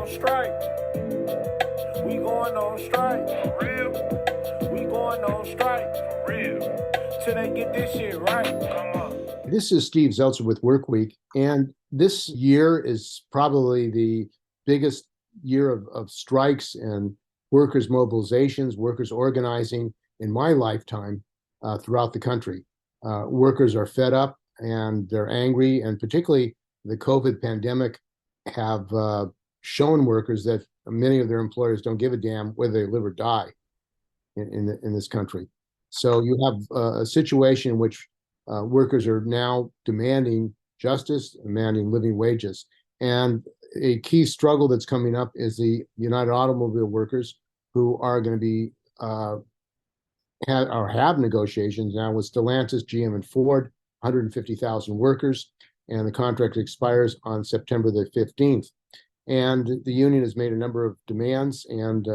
on strike. We going on strike. For real. We going on strike. For real. Till they get this shit right. Come on. This is Steve Zeltzer with Workweek, and this year is probably the biggest year of strikes and workers' mobilizations, workers' organizing in my lifetime throughout the country. Workers are fed up and they're angry, and particularly the COVID pandemic have shown workers that many of their employers don't give a damn whether they live or die in this country. So you have a situation in which workers are now demanding justice, demanding living wages. And a key struggle that's coming up is the United Automobile Workers, who are going to be have negotiations now with Stellantis, GM, and Ford, 150,000 workers, and the contract expires on September the 15th. And the union has made a number of demands, and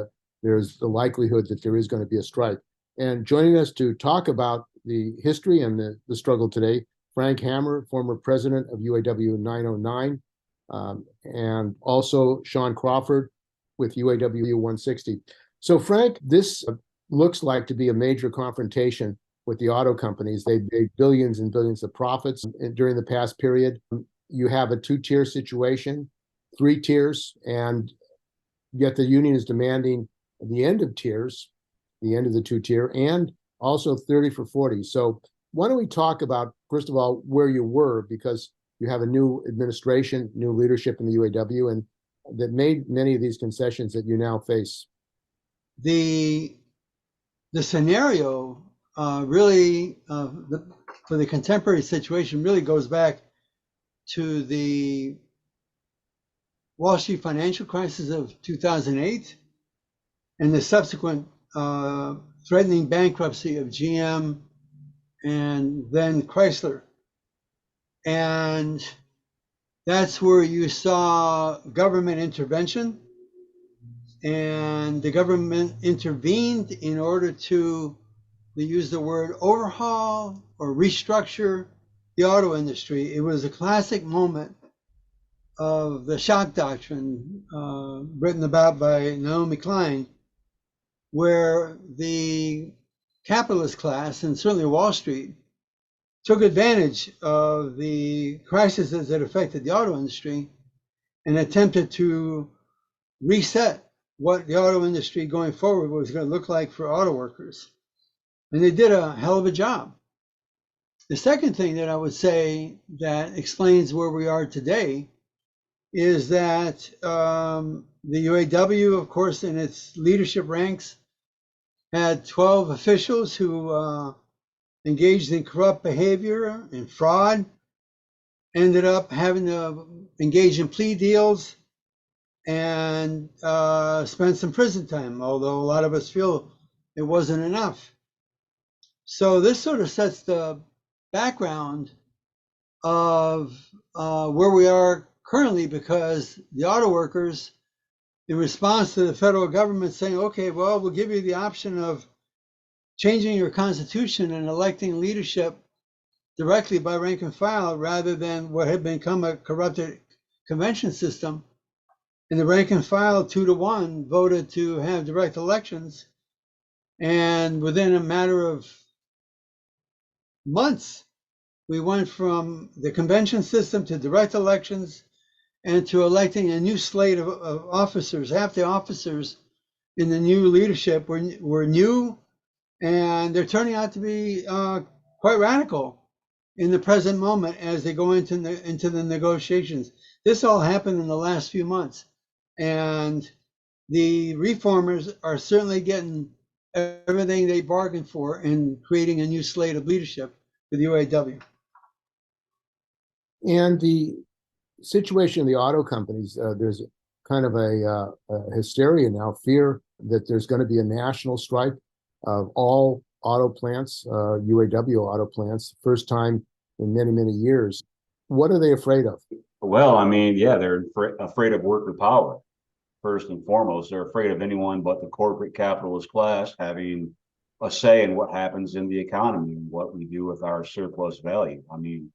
there's the likelihood that there is going to be a strike. And joining us to talk about the history and the struggle today, Frank Hammer, former president of UAW 909, and also Shawn Crawford with UAW 160. So Frank, this looks like to be a major confrontation with the auto companies. They've made billions and billions of profits during the past period. You have a two-tier situation, three tiers, and yet the union is demanding the end of tiers, the end of the two-tier, and also 30 for 40. So why don't we talk about, first of all, where you were, because you have a new administration, new leadership in the UAW, and that made many of these concessions that you now face. The scenario really, for the contemporary situation, really goes back to the Wall Street financial crisis of 2008 and the subsequent threatening bankruptcy of GM and then Chrysler. And that's where you saw government intervention, and the government intervened in order to, they use the word overhaul or restructure the auto industry. It was a classic moment of the shock doctrine written about by Naomi Klein, where the capitalist class, and certainly Wall Street, took advantage of the crises that affected the auto industry and attempted to reset what the auto industry going forward was going to look like for auto workers. And they did a hell of a job. The second thing that I would say that explains where we are today is that the UAW, of course, in its leadership ranks, had 12 officials who engaged in corrupt behavior and fraud, ended up having to engage in plea deals and spend some prison time, although a lot of us feel it wasn't enough. So this sort of sets the background of where we are currently, because the auto workers, in response to the federal government saying, okay, well, we'll give you the option of changing your constitution and electing leadership directly by rank and file rather than what had become a corrupted convention system. And the rank and file 2-1 voted to have direct elections. And within a matter of months, we went from the convention system to direct elections and to electing a new slate of officers. Half the officers in the new leadership were new, and they're turning out to be quite radical in the present moment as they go into the negotiations. This all happened in the last few months, and the reformers are certainly getting everything they bargained for in creating a new slate of leadership for the UAW. And the situation in the auto companies, there's kind of a hysteria now, fear that there's going to be a national strike of all auto plants, UAW auto plants, first time in many, many years. What are they afraid of? Well, I mean, yeah, they're afraid of worker power. First and foremost, they're afraid of anyone but the corporate capitalist class having a say in what happens in the economy and what we do with our surplus value. I mean,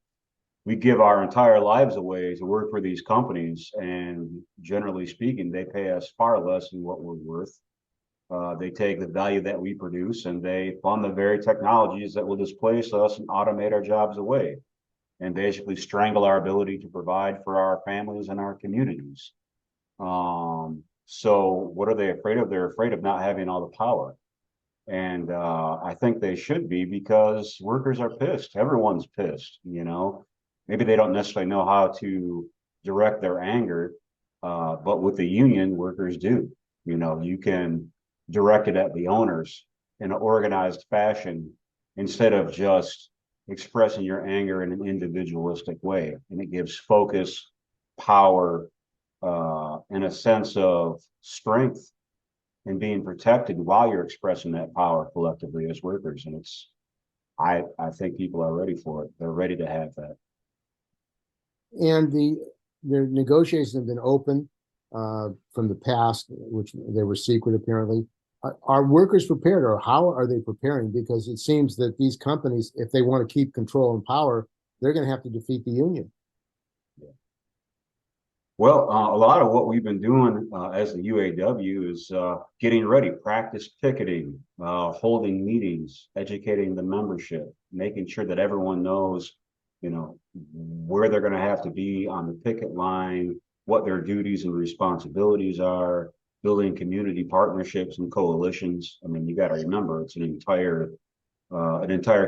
we give our entire lives away to work for these companies, and generally speaking, they pay us far less than what we're worth. They take the value that we produce and they fund the very technologies that will displace us and automate our jobs away, and basically strangle our ability to provide for our families and our communities. So what are they afraid of? They're afraid of not having all the power. And I think they should be, because workers are pissed. Everyone's pissed, you know. Maybe they don't necessarily know how to direct their anger, but with the union, workers do. You know, you can direct it at the owners in an organized fashion instead of just expressing your anger in an individualistic way. And it gives focus, power, and a sense of strength and being protected while you're expressing that power collectively as workers. And it's, I think people are ready for it. They're ready to have that. And the negotiations have been open from the past, which they were secret apparently. Are workers prepared, or how are they preparing? Because it seems that these companies, if they want to keep control and power, they're going to have to defeat the union. Well, a lot of what we've been doing as the UAW is getting ready, practice picketing, holding meetings, educating the membership, making sure that everyone knows, you know, where they're going to have to be on the picket line, what their duties and responsibilities are, building community partnerships and coalitions. I mean, you got to remember, it's an entire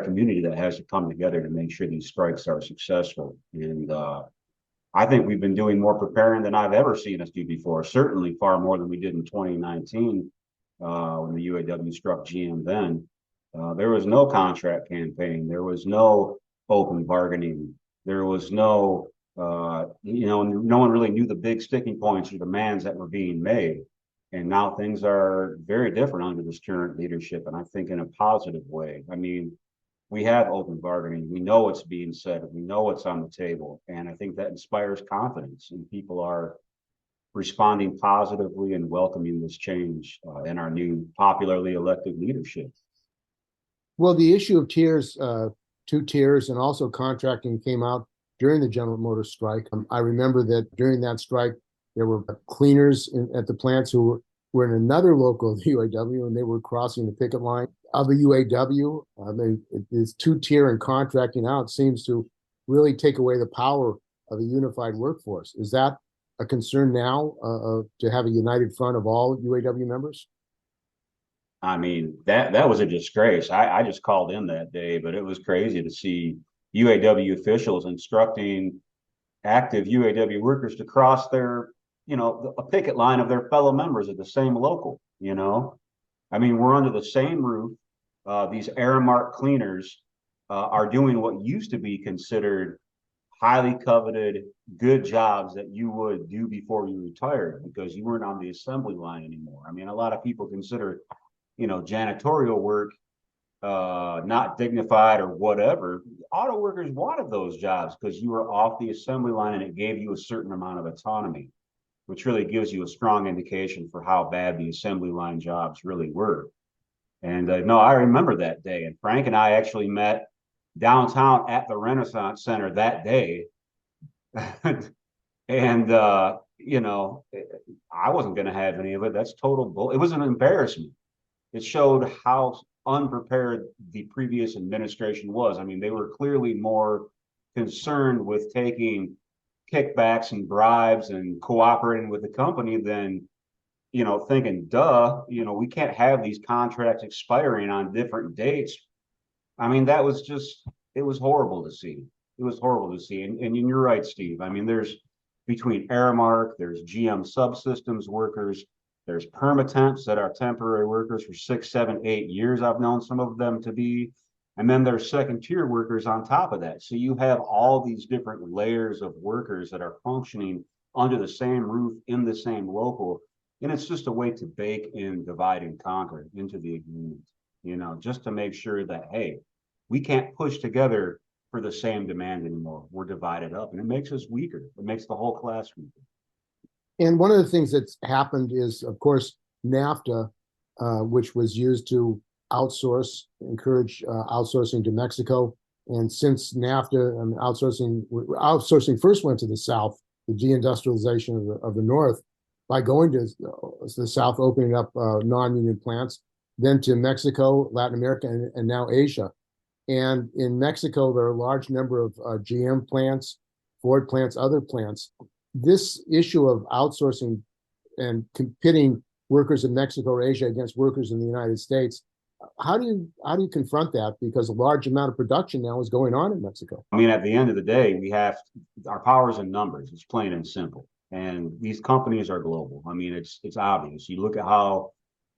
community that has to come together to make sure these strikes are successful. And I think we've been doing more preparing than I've ever seen us do before. Certainly far more than we did in 2019 when the UAW struck GM then. There was no contract campaign. There was no open bargaining. There was no, no one really knew the big sticking points or demands that were being made. And now things are very different under this current leadership, and I think in a positive way. I mean, we have open bargaining. We know what's being said. We know what's on the table. And I think that inspires confidence, and people are responding positively and welcoming this change in our new popularly elected leadership. Well, the issue of tiers, 2 tiers, and also contracting came out during the General Motors strike. I remember that during that strike, there were cleaners at the plants who were in another local of the UAW, and they were crossing the picket line of the UAW. This 2-tier and contracting out seems to really take away the power of a unified workforce. Is that a concern now to have a united front of all UAW members? I mean, that was a disgrace. I just called in that day, but it was crazy to see UAW officials instructing active UAW workers to cross their, a picket line of their fellow members at the same local, I mean, we're under the same roof. These Aramark cleaners are doing what used to be considered highly coveted, good jobs that you would do before you retired because you weren't on the assembly line anymore. I mean, a lot of people consider, janitorial work not dignified or whatever. Auto workers wanted those jobs because you were off the assembly line and it gave you a certain amount of autonomy, which really gives you a strong indication for how bad the assembly line jobs really were. And no, I remember that day. And Frank and I actually met downtown at the Renaissance Center that day. And, I wasn't going to have any of it. That's total bull. It was an embarrassment. It showed how unprepared the previous administration was. I mean, they were clearly more concerned with taking kickbacks and bribes and cooperating with the company than, thinking, duh, we can't have these contracts expiring on different dates. I mean, it was horrible to see. It was horrible to see. And you're right, Steve. I mean, there's between Aramark, there's GM subsystems workers, there's permatemps that are temporary workers for 6, 7, 8 years. I've known some of them to be. And then there's second tier workers on top of that. So you have all these different layers of workers that are functioning under the same roof in the same local. And it's just a way to bake in, divide and conquer into the agreement, just to make sure that, hey, we can't push together for the same demand anymore. We're divided up, and it makes us weaker. It makes the whole class weaker. And one of the things that's happened is, of course, NAFTA, which was used to encourage outsourcing to Mexico. And since NAFTA and outsourcing first went to the South, the deindustrialization of the North, by going to the South, opening up non-union plants, then to Mexico, Latin America, and now Asia. And in Mexico, there are a large number of GM plants, Ford plants, other plants. This issue of outsourcing and pitting workers in Mexico or Asia against workers in the United States, how do you confront that? Because a large amount of production now is going on in Mexico. I mean, at the end of the day, we have our powers in numbers. It's plain and simple. And these companies are global. I mean, it's obvious. You look at how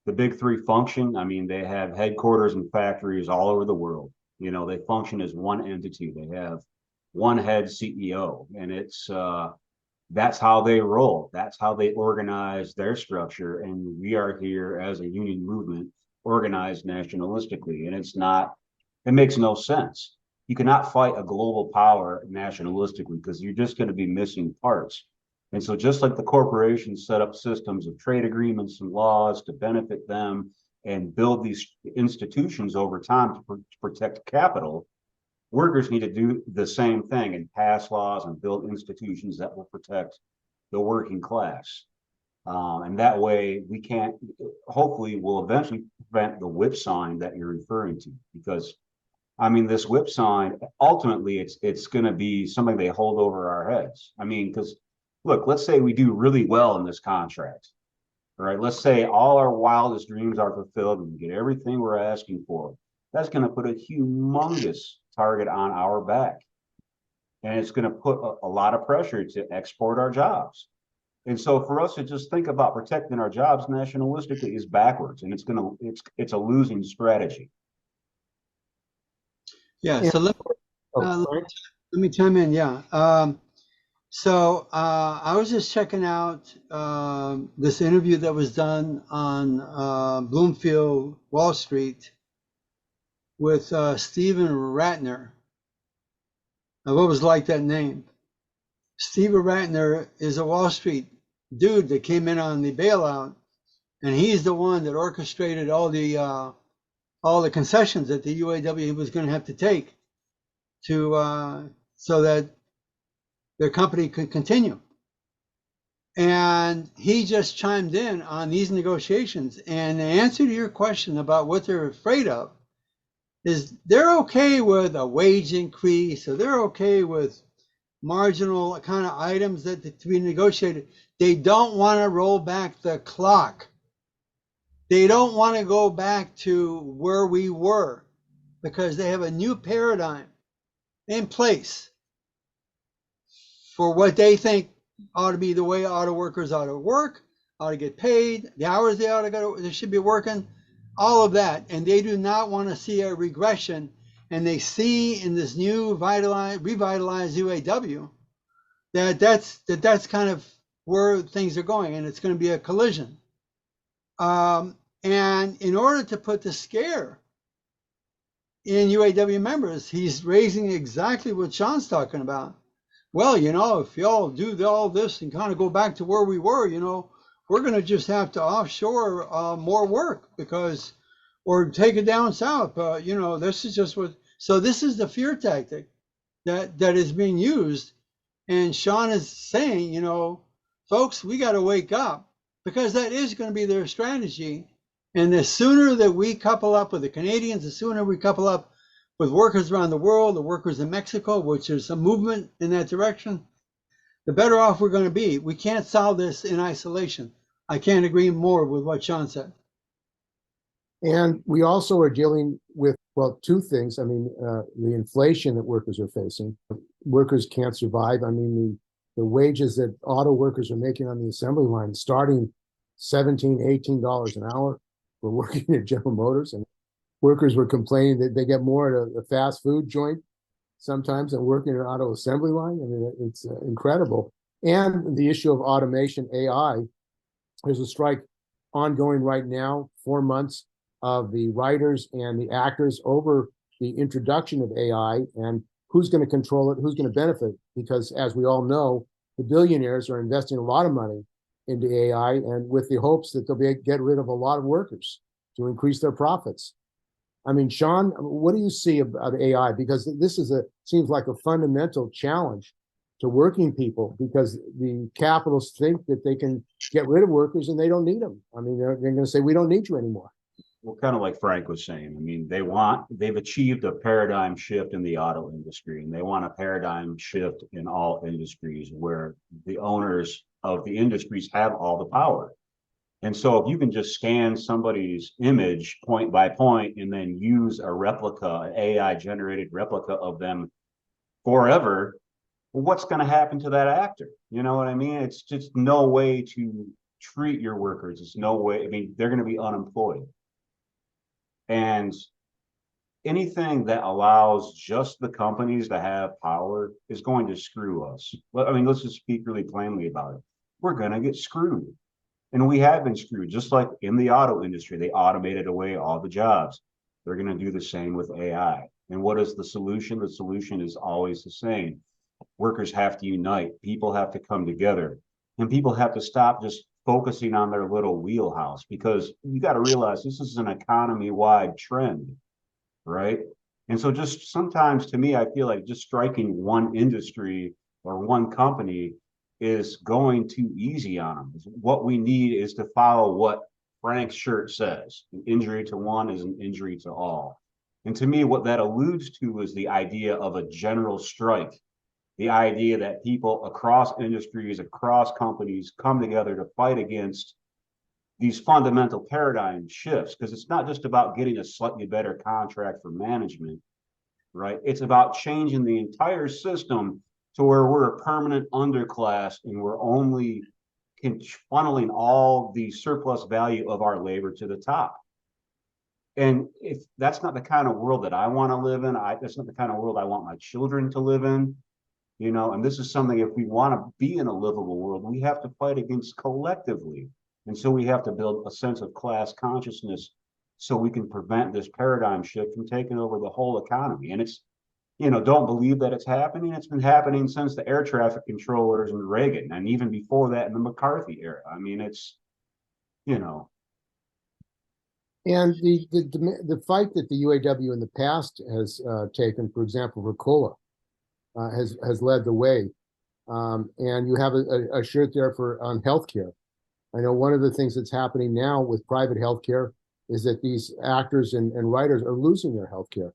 the big three function. I mean, they have headquarters and factories all over the world. You know, they function as one entity. They have one head CEO, and that's how they roll. That's how they organize their structure. And we are here as a union movement, organized nationalistically, and it makes no sense. You cannot fight a global power nationalistically because you're just going to be missing parts. And so just like the corporations set up systems of trade agreements and laws to benefit them and build these institutions over time to protect capital, workers need to do the same thing and pass laws and build institutions that will protect the working class. And that way hopefully we'll eventually prevent the whip sign that you're referring to. Because, I mean, this whip sign, ultimately, it's going to be something they hold over our heads. I mean, because, look, let's say we do really well in this contract. All right, let's say all our wildest dreams are fulfilled and we get everything we're asking for. That's going to put a humongous target on our back. And it's going to put a lot of pressure to export our jobs. And so for us to just think about protecting our jobs nationalistically is backwards, and it's a losing strategy. Yeah. So let me chime in. Yeah. So I was just checking out this interview that was done on Bloomfield Wall Street with Stephen Ratner. I've always liked that name. Stephen Ratner is a Wall Street dude that came in on the bailout, and he's the one that orchestrated all the concessions that the UAW was going to have to take to so that their company could continue. And he just chimed in on these negotiations. And the answer to your question about what they're afraid of is they're okay with a wage increase, or they're okay with marginal kind of items that to be negotiated. They don't want to roll back the clock. They don't want to go back to where we were because they have a new paradigm in place for what they think ought to be the way auto workers ought to work, ought to get paid, the hours they should be working, all of that. And they do not want to see a regression. And they see in this new revitalized UAW that's kind of where things are going, and it's going to be a collision. And in order to put the scare in UAW members, he's raising exactly what Shawn's talking about. Well, you know, if y'all do all this and kind of go back to where we were, you know, we're going to just have to offshore more work or take it down south. You know, this is just what. So this is the fear tactic that is being used. And Shawn is saying, you know, folks, we got to wake up, because that is going to be their strategy. And the sooner that we couple up with the Canadians, the sooner we couple up with workers around the world, the workers in Mexico, which is a movement in that direction, the better off we're going to be. We can't solve this in isolation. I can't agree more with what Shawn said. And we also are dealing with, well, two things. I mean, the inflation that workers are facing. Workers can't survive. I mean, the wages that auto workers are making on the assembly line, starting $17, $18 an hour for working at General Motors. And workers were complaining that they get more at a fast food joint sometimes than working at an auto assembly line. I mean, it's incredible. And the issue of automation, AI, there's a strike ongoing right now, 4 months, of the writers and the actors over the introduction of AI and who's going to control it, who's going to benefit. Because as we all know, the billionaires are investing a lot of money into AI, and with the hopes that they'll get rid of a lot of workers to increase their profits. I mean, Shawn, what do you see about AI? Because this seems like a fundamental challenge to working people, because the capitalists think that they can get rid of workers and they don't need them. I mean, they're going to say, we don't need you anymore. Well, kind of like Frank was saying, I mean, they've achieved a paradigm shift in the auto industry, and they want a paradigm shift in all industries where the owners of the industries have all the power. And so if you can just scan somebody's image point by point and then use a replica, an AI generated replica of them forever, well, what's going to happen to that actor? You know what I mean? It's just no way to treat your workers. It's no way. I mean, they're going to be unemployed. And anything that allows just the companies to have power is going to screw us. I mean, let's just speak really plainly about it. We're going to get screwed. And we have been screwed, just like in the auto industry. They automated away all the jobs. They're going to do the same with AI. And what is the solution? The solution is always the same. Workers have to unite. People have to come together. And people have to stop just focusing on their little wheelhouse, because you got to realize this is an economy-wide trend, right? And so just sometimes, to me, I feel like just striking one industry or one company is going too easy on them. What we need is to follow what Frank's shirt says. An injury to one is an injury to all. And to me, what that alludes to is the idea of a general strike. The idea that people across industries, across companies come together to fight against these fundamental paradigm shifts, because it's not just about getting a slightly better contract for management, right? It's about changing the entire system to where we're a permanent underclass and we're only funneling all the surplus value of our labor to the top. And if that's not the kind of world that I want to live in, that's not the kind of world I want my children to live in. You know, and this is something, if we want to be in a livable world, we have to fight against collectively. And so we have to build a sense of class consciousness so we can prevent this paradigm shift from taking over the whole economy. And it's, you know, don't believe that it's happening. It's been happening since the air traffic controllers and Reagan, and even before that in the McCarthy era. I mean, it's, you know. And the fight that the UAW in the past has taken, for example, for COLA, has led the way. And you have a shirt there on healthcare. I know one of the things that's happening now with private healthcare is that these actors and writers are losing their healthcare.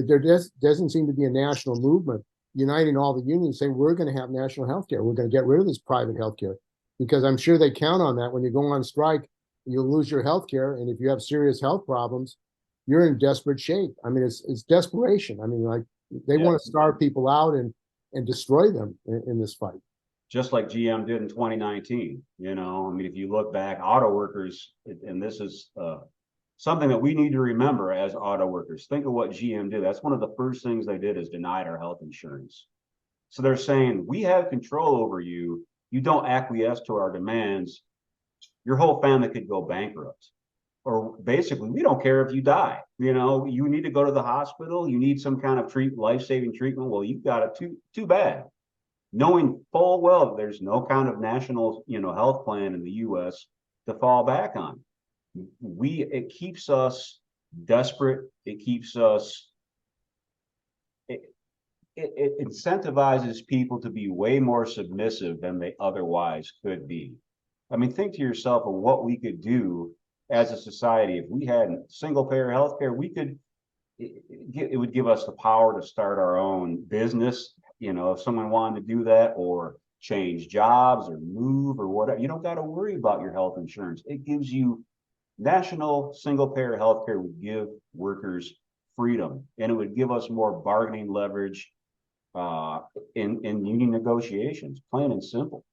There doesn't seem to be a national movement uniting all the unions saying we're going to have national healthcare. We're going to get rid of this private healthcare, because I'm sure they count on that. When you go on strike, you'll lose your healthcare, and if you have serious health problems, you're in desperate shape. I mean, it's desperation. I mean, like, they want to starve people out and destroy them in this fight. Just like GM did in 2019. You know, I mean, if you look back, auto workers, and this is something that we need to remember as auto workers. Think of what GM did. That's one of the first things they did, is denied our health insurance. So they're saying, we have control over you. You don't acquiesce to our demands, your whole family could go bankrupt. Or basically, we don't care if you die. You know, you need to go to the hospital. You need some kind of life-saving treatment. Well, you've got it too bad. Knowing full well that there's no kind of national, you know, health plan in the U.S. to fall back on. It keeps us desperate. It keeps us. It incentivizes people to be way more submissive than they otherwise could be. I mean, think to yourself of what we could do as a society if we had single payer healthcare. It would give us the power to start our own business. You know, if someone wanted to do that, or change jobs or move or whatever, you don't got to worry about your health insurance. It gives you national single payer healthcare. Would give workers freedom, and it would give us more bargaining leverage in union negotiations. Plain and simple.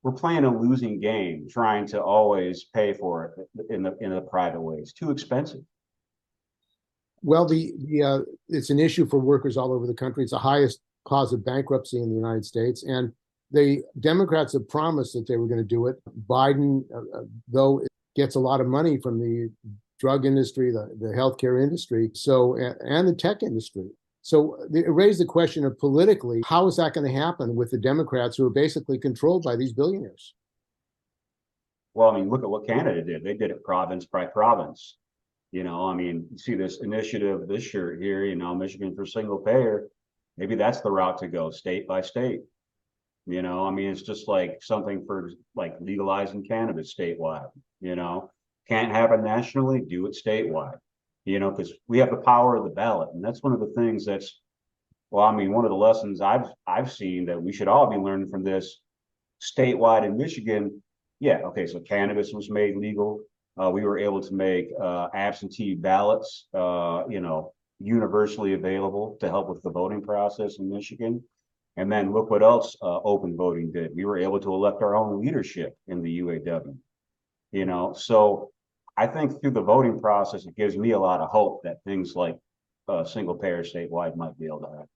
We're playing a losing game trying to always pay for it in the private way. It's too expensive. Well, it's an issue for workers all over the country. It's the highest cause of bankruptcy in the United States. And the Democrats have promised that they were going to do it. Biden, though, gets a lot of money from the drug industry, the healthcare industry, and the tech industry. So it raised the question of politically, how is that going to happen with the Democrats, who are basically controlled by these billionaires? Well, I mean, look at what Canada did. They did it province by province. You know, I mean, you see this initiative, this year here, you know, Michigan for single payer. Maybe that's the route to go, state by state. You know, I mean, it's just like something for like legalizing cannabis statewide. You know, can't happen nationally, do it statewide. You know, because we have the power of the ballot, and that's one of the things that's, well, I mean, one of the lessons I've seen that we should all be learning from this statewide in Michigan. Yeah, okay, so cannabis was made legal. We were able to make absentee ballots, you know, universally available to help with the voting process in Michigan. And then look what else open voting did. We were able to elect our own leadership in the UAW. You know, so I think through the voting process, it gives me a lot of hope that things like single payer statewide might be able to happen.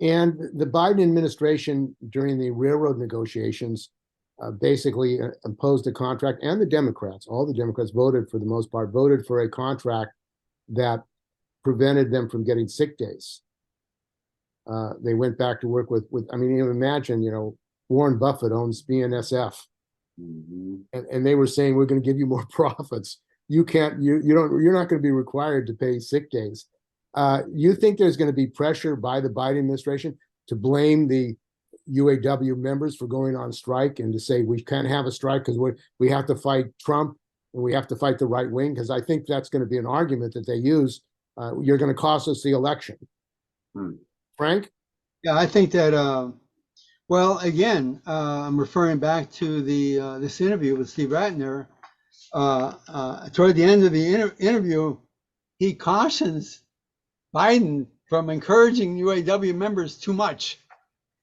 And the Biden administration during the railroad negotiations basically imposed a contract, and the Democrats, all the Democrats voted for the most part, voted for a contract that prevented them from getting sick days. They went back to work with I mean, you imagine, you know, Warren Buffett owns BNSF. Mm-hmm. And they were saying, we're going to give you more profits. You're not going to be required to pay sick days. You think there's going to be pressure by the Biden administration to blame the UAW members for going on strike and to say we can't have a strike because we have to fight Trump and we have to fight the right wing? Because I think that's going to be an argument that they use. You're going to cost us the election. Frank? Yeah, I think that, well, again, I'm referring back to the this interview with Steve Ratner. Toward the end of the interview, he cautions Biden from encouraging UAW members too much.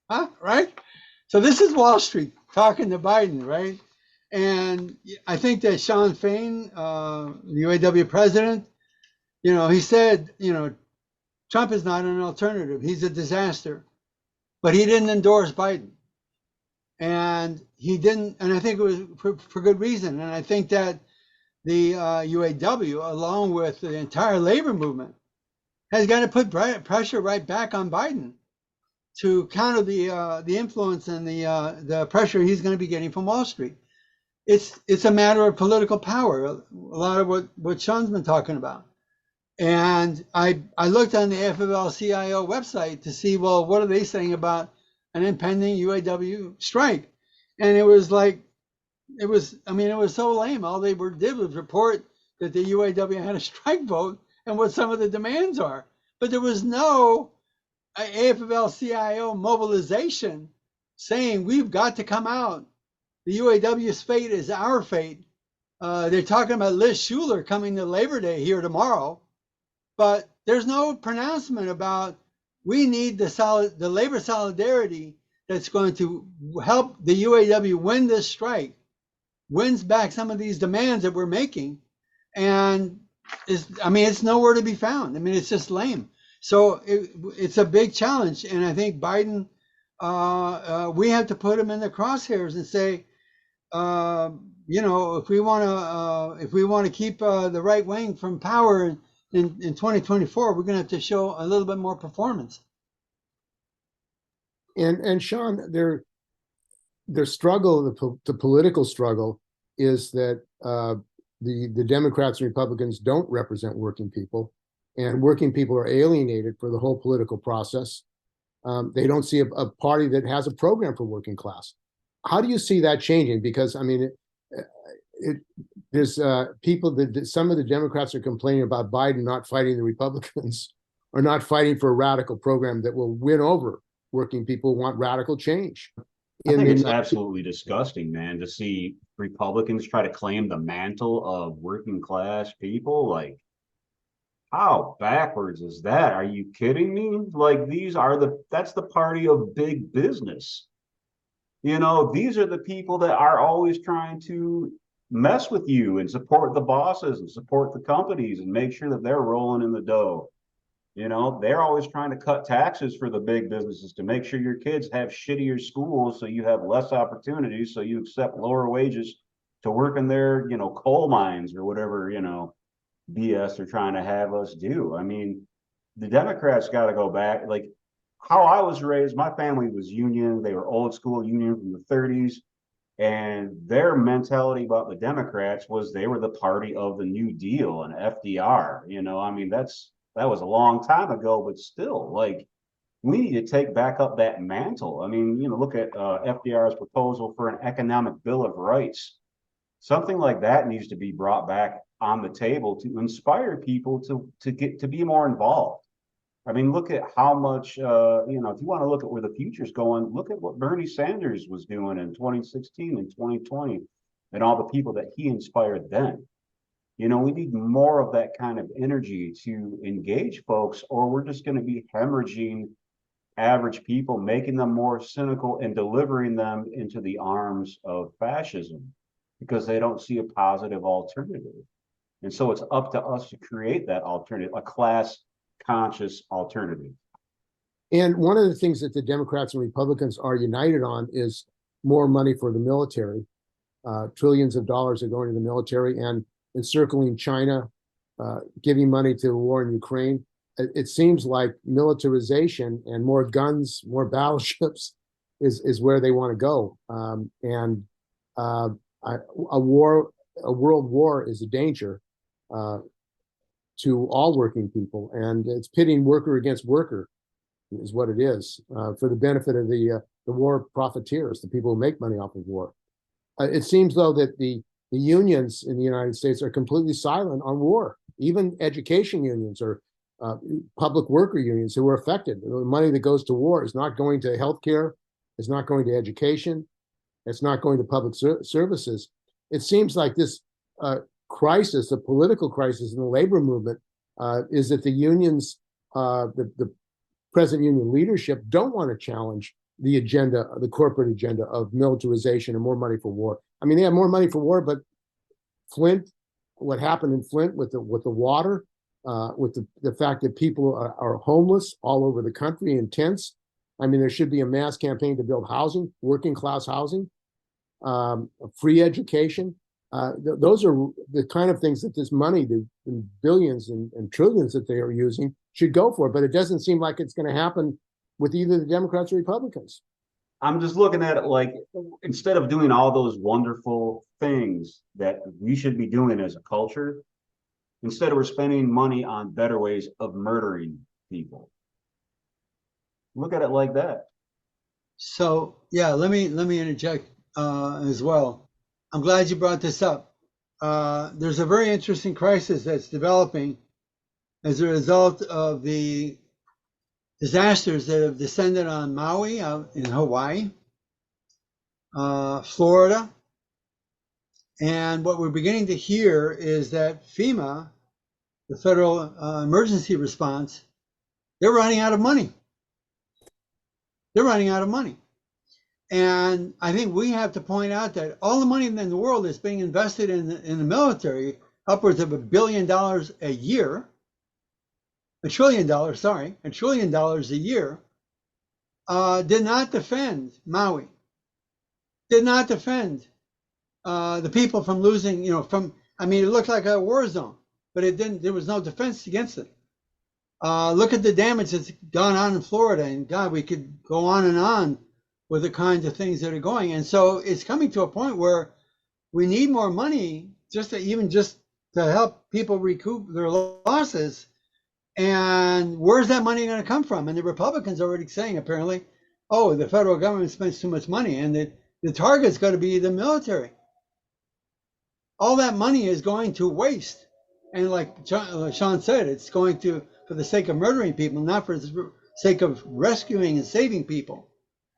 Huh? Right? So this is Wall Street talking to Biden, right? And I think that Shawn Fain, the UAW president, you know, he said, you know, Trump is not an alternative. He's a disaster. But he didn't endorse Biden. And he didn't, and I think it was for good reason. And I think that the UAW, along with the entire labor movement, has got to put pressure right back on Biden to counter the influence and the pressure he's going to be getting from Wall Street. It's a matter of political power, a lot of what Shawn's been talking about. And I looked on the AFL-CIO website to see, well, what are they saying about an impending UAW strike? And it was so lame. All they did was report that the UAW had a strike vote and what some of the demands are. But there was no AFL-CIO mobilization saying we've got to come out. The UAW's fate is our fate. They're talking about Liz Schuler coming to Labor Day here tomorrow. But there's no pronouncement about we need the labor solidarity that's going to help the UAW win this strike, wins back some of these demands that we're making, and it's nowhere to be found. I mean, it's just lame. So it's a big challenge, and I think Biden, we have to put him in the crosshairs and say, you know, if we want to keep the right wing from power in 2024, we're going to have to show a little bit more performance. And Shawn, their struggle, the political struggle, is that the Democrats and Republicans don't represent working people, and working people are alienated for the whole political process. They don't see a party that has a program for working class. How do you see that changing? Because I mean, there's people that some of the Democrats are complaining about Biden not fighting the Republicans or not fighting for a radical program that will win over working people who want radical change. I think it's absolutely disgusting, man, to see Republicans try to claim the mantle of working class people. Like, how backwards is that? Are you kidding me? Like, that's the party of big business. You know, these are the people that are always trying to mess with you and support the bosses and support the companies and make sure that they're rolling in the dough. You know, they're always trying to cut taxes for the big businesses to make sure your kids have shittier schools so you have less opportunities, so you accept lower wages to work in their, you know, coal mines or whatever, you know, BS they're trying to have us do. I mean, the Democrats got to go back. Like, how I was raised, my family was union. They were old school union from the 30s. And their mentality about the Democrats was they were the party of the New Deal and FDR. I mean, that was a long time ago, but still, like, we need to take back up that mantle. I mean, look at FDR's proposal for an economic bill of rights. Something like that needs to be brought back on the table to inspire people to be more involved. I mean, look at how much, if you want to look at where the future's going, look at what Bernie Sanders was doing in 2016 and 2020 and all the people that he inspired then. We need more of that kind of energy to engage folks, or we're just going to be hemorrhaging average people, making them more cynical and delivering them into the arms of fascism because they don't see a positive alternative. And so it's up to us to create that alternative, a class conscious alternative. And one of the things that the Democrats and Republicans are united on is more money for the military. Trillions of dollars are going to the military, and encircling China, giving money to the war in Ukraine. It seems like militarization and more guns, more battleships is where they want to go. A world war is a danger to all working people, and it's pitting worker against worker is what it is, for the benefit of the war profiteers, the people who make money off of war. It seems, though, that the unions in the United States are completely silent on war. Even education unions or public worker unions who are affected. The money that goes to war is not going to healthcare, it's not going to education, it's not going to public services. It seems like this crisis, the political crisis in the labor movement, is that the unions, the present union leadership, don't want to challenge the agenda, the corporate agenda of militarization and more money for war. I mean, they have more money for war, but Flint, what happened in Flint with the water, with the fact that people are homeless all over the country in tents. I mean, there should be a mass campaign to build housing, working class housing, free education. Those are the kind of things that this money, the billions and trillions that they are using, should go for. But it doesn't seem like it's going to happen with either the Democrats or Republicans. I'm just looking at it like, instead of doing all those wonderful things that we should be doing as a culture, instead we're spending money on better ways of murdering people. Look at it like that. So yeah, let me interject as well. I'm glad you brought this up. There's a very interesting crisis that's developing as a result of the disasters that have descended on Maui out in Hawaii, Florida. And what we're beginning to hear is that FEMA, the Federal Emergency Response, they're running out of money. They're running out of money. And I think we have to point out that all the money in the world is being invested in the military, upwards of $1 billion a year, $1 trillion a year, did not defend Maui, did not defend the people from losing, I mean, it looked like a war zone, but it didn't, there was no defense against it. Look at the damage that's gone on in Florida, and God, we could go on with the kinds of things that are going. And so it's coming to a point where we need more money just to help people recoup their losses. And where's that money going to come from? And the Republicans are already saying, apparently, oh, the federal government spends too much money, and the target's going to be the military. All that money is going to waste. And like Shawn said, it's going to, for the sake of murdering people, not for the sake of rescuing and saving people.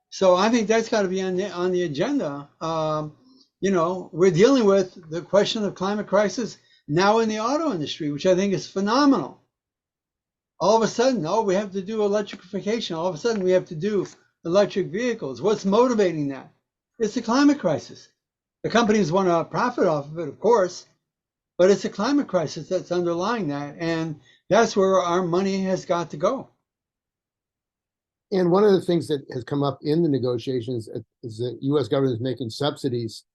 So I think that's got to be on the agenda. We're dealing with the question of climate crisis now in the auto industry, which I think is phenomenal. All of a sudden, we have to do electrification. All of a sudden, we have to do electric vehicles. What's motivating that? It's the climate crisis. The companies want to profit off of it, of course, but it's a climate crisis that's underlying that. And that's where our money has got to go. And one of the things that has come up in the negotiations is the U.S. government is making subsidies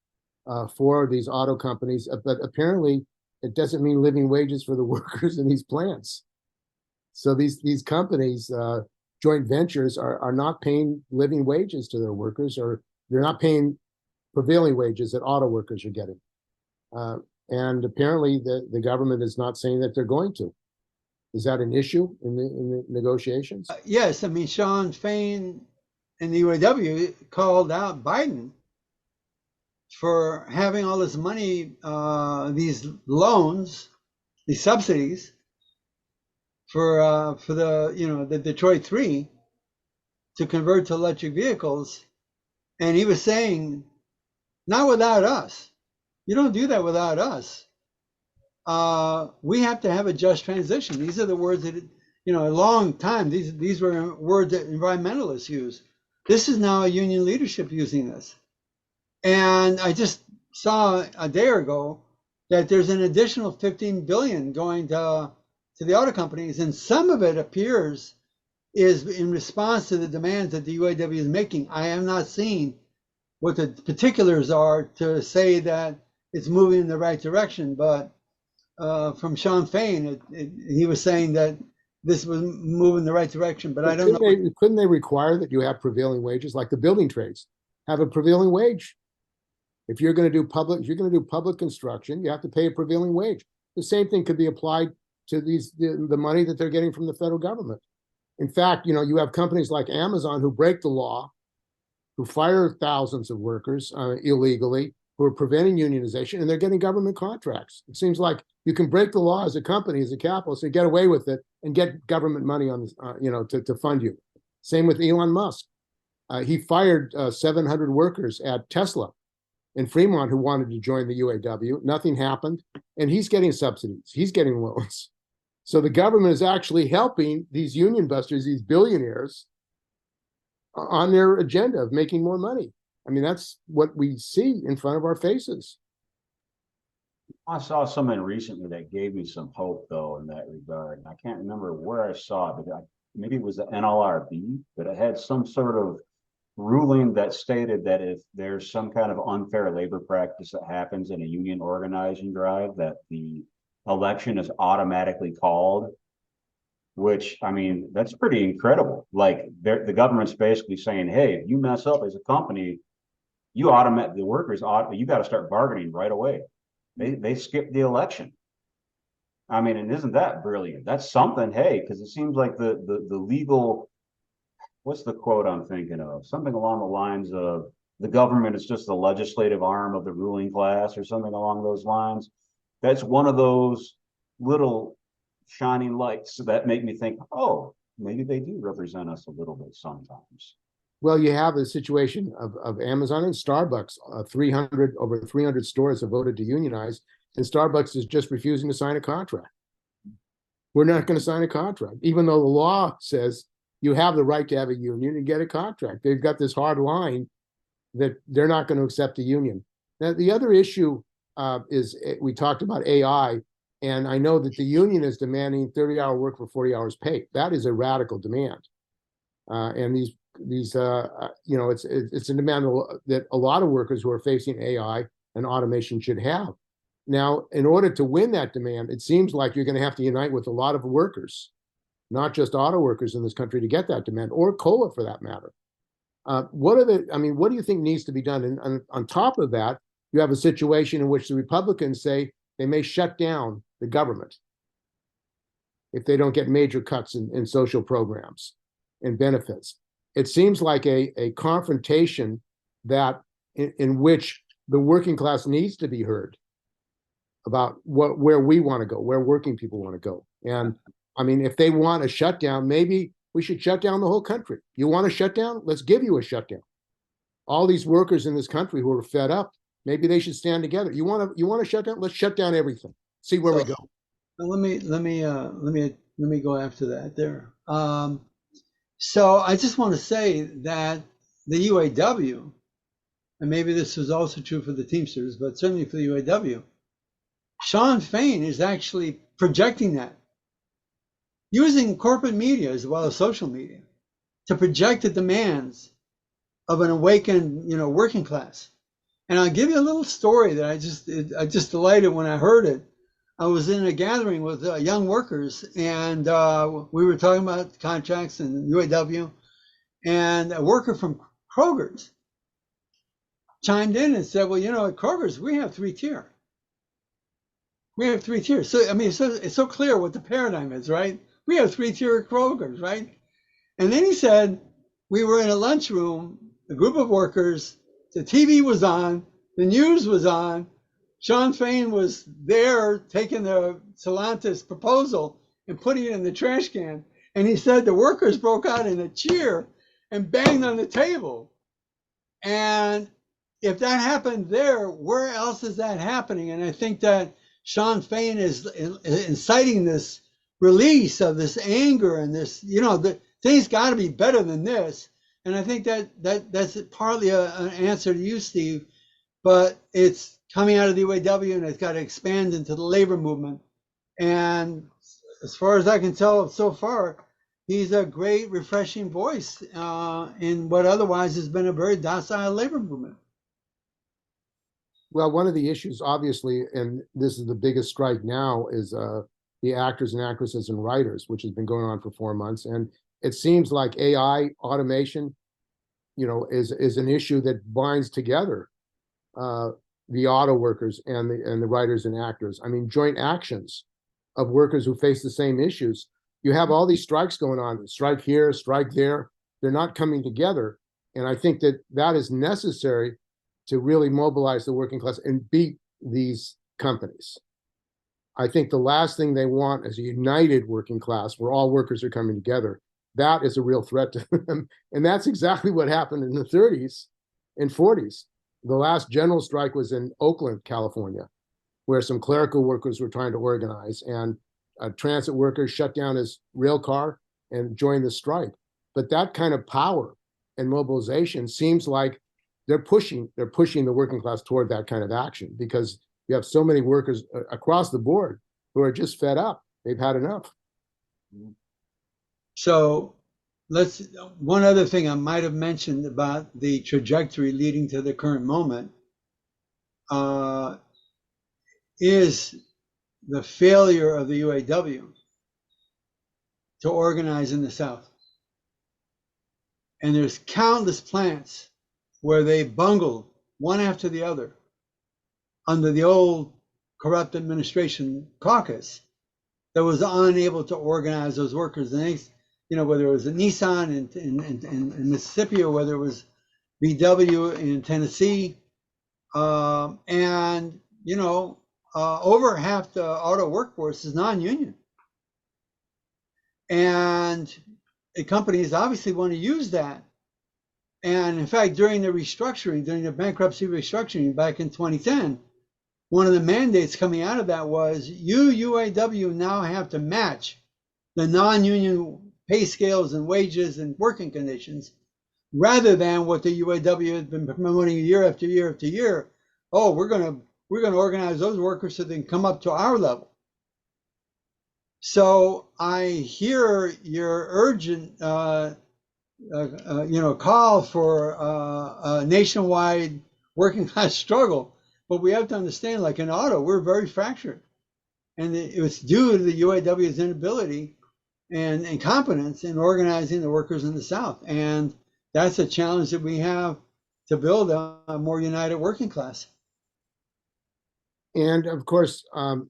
for these auto companies, but apparently it doesn't mean living wages for the workers in these plants. So these companies, joint ventures, are not paying living wages to their workers, or they're not paying prevailing wages that auto workers are getting. And apparently the government is not saying that they're going to. Is that an issue in the negotiations? Yes, I mean, Shawn Fain and the UAW called out Biden for having all this money, these loans, these subsidies for the the Detroit 3 to convert to electric vehicles, and he was saying, not without us. You don't do that without us. We have to have a just transition. These are the words that, a long time, these were words that environmentalists use. This is now a union leadership using this. And I just saw a day ago that there's an additional 15 billion going to the auto companies, and some of it appears is in response to the demands that the UAW is making. I have not seen what the particulars are to say that it's moving in the right direction, but from Shawn Fain, he was saying that this was moving in the right direction, but I don't know. Couldn't they require that you have prevailing wages, like the building trades have a prevailing wage? If you're going to do public construction, you have to pay a prevailing wage. The same thing could be applied to the money that they're getting from the federal government. In fact, you have companies like Amazon who break the law, who fire thousands of workers illegally, who are preventing unionization, and they're getting government contracts. It seems like you can break the law as a company, as a capitalist, and get away with it and get government money on, to fund you. Same with Elon Musk. He fired 700 workers at Tesla in Fremont who wanted to join the UAW. Nothing happened, and he's getting subsidies. He's getting loans. So the government is actually helping these union busters, these billionaires, on their agenda of making more money. I mean, that's what we see in front of our faces. I saw something recently that gave me some hope, though, in that regard. I can't remember where I saw it, but maybe it was the NLRB, but it had some sort of ruling that stated that if there's some kind of unfair labor practice that happens in a union organizing drive, that the election is automatically called, which, I mean, that's pretty incredible. Like, the government's basically saying, hey, if you mess up as a company, you got to start bargaining right away. They skip the election. I mean, and isn't that brilliant? That's something, hey, because it seems like the legal, what's the quote I'm thinking of? Something along the lines of the government is just the legislative arm of the ruling class, or something along those lines. That's one of those little shining lights that make me think, oh, maybe they do represent us a little bit sometimes. Well, you have a situation of Amazon and Starbucks. Over 300 stores have voted to unionize, and Starbucks is just refusing to sign a contract. We're not going to sign a contract, even though the law says you have the right to have a union and get a contract. They've got this hard line that they're not going to accept a union. Now, the other issue is we talked about AI, and I know that the union is demanding 30-hour work for 40 hours pay. That is a radical demand, and it's a demand that a lot of workers who are facing AI and automation should have. Now, in order to win that demand, it seems like you're going to have to unite with a lot of workers, not just auto workers in this country, to get that demand, or COLA for that matter. What do you think needs to be done? And on top of that, you have a situation in which the Republicans say they may shut down the government if they don't get major cuts in social programs and benefits. It seems like a confrontation that in which the working class needs to be heard about where we want to go, where working people want to go. And I mean, if they want a shutdown, maybe we should shut down the whole country. You want a shutdown? Let's give you a shutdown. All these workers in this country who are fed up, maybe they should stand together. You want a shutdown? Let's shut down everything. See where we go. Let me go after that there. So I just want to say that the UAW, and maybe this was also true for the Teamsters, but certainly for the UAW, Shawn Fain is actually projecting that, using corporate media as well as social media to project the demands of an awakened, working class. And I'll give you a little story that I just delighted when I heard it. I was in a gathering with young workers, and we were talking about contracts and UAW, and a worker from Kroger's chimed in and said, well, at Kroger's, we have 3-tier. We have 3 tiers. So, I mean, it's so clear what the paradigm is, right? We have 3-tier Krogers, right? And then he said, we were in a lunchroom, a group of workers, the TV was on, the news was on, Shawn Fain was there taking the Stellantis proposal and putting it in the trash can. And he said the workers broke out in a cheer and banged on the table. And if that happened there, where else is that happening? And I think that Shawn Fain is inciting this release of this anger and this, the things got to be better than this. And I think that's partly an answer to you, Steve, but it's coming out of the UAW and it's got to expand into the labor movement. And as far as I can tell so far, he's a great, refreshing voice in what otherwise has been a very docile labor movement. Well, one of the issues, obviously, and this is the biggest strike now, is the actors and actresses and writers, which has been going on for 4 months. And it seems like AI automation, is an issue that binds together the auto workers and the writers and actors. I mean, joint actions of workers who face the same issues. You have all these strikes going on, strike here, strike there. They're not coming together. And I think that is necessary to really mobilize the working class and beat these companies. I think the last thing they want is a united working class where all workers are coming together. That is a real threat to them. And that's exactly what happened in the 30s and 40s. The last general strike was in Oakland, California, where some clerical workers were trying to organize, and a transit worker shut down his rail car and joined the strike. But that kind of power and mobilization seems like they're pushing the working class toward that kind of action, because you have so many workers across the board who are just fed up. They've had enough. So one other thing I might have mentioned about the trajectory leading to the current moment is the failure of the UAW to organize in the South. And there's countless plants where they bungled one after the other under the old corrupt administration caucus that was unable to organize those workers. And they, whether it was a Nissan in Mississippi or whether it was VW in Tennessee, and over half the auto workforce is non-union, and the companies obviously want to use that. And in fact, during the bankruptcy restructuring back in 2010, one of the mandates coming out of that was UAW now have to match the non-union pay scales and wages and working conditions, rather than what the UAW has been promoting year after year after year. Oh, we're going to organize those workers so they can come up to our level. So I hear your urgent call for a nationwide working class struggle, but we have to understand, like in auto, we're very fractured, and it was due to the UAW's inability and incompetence in organizing the workers in the South, and that's a challenge that we have to build a more united working class. And of course,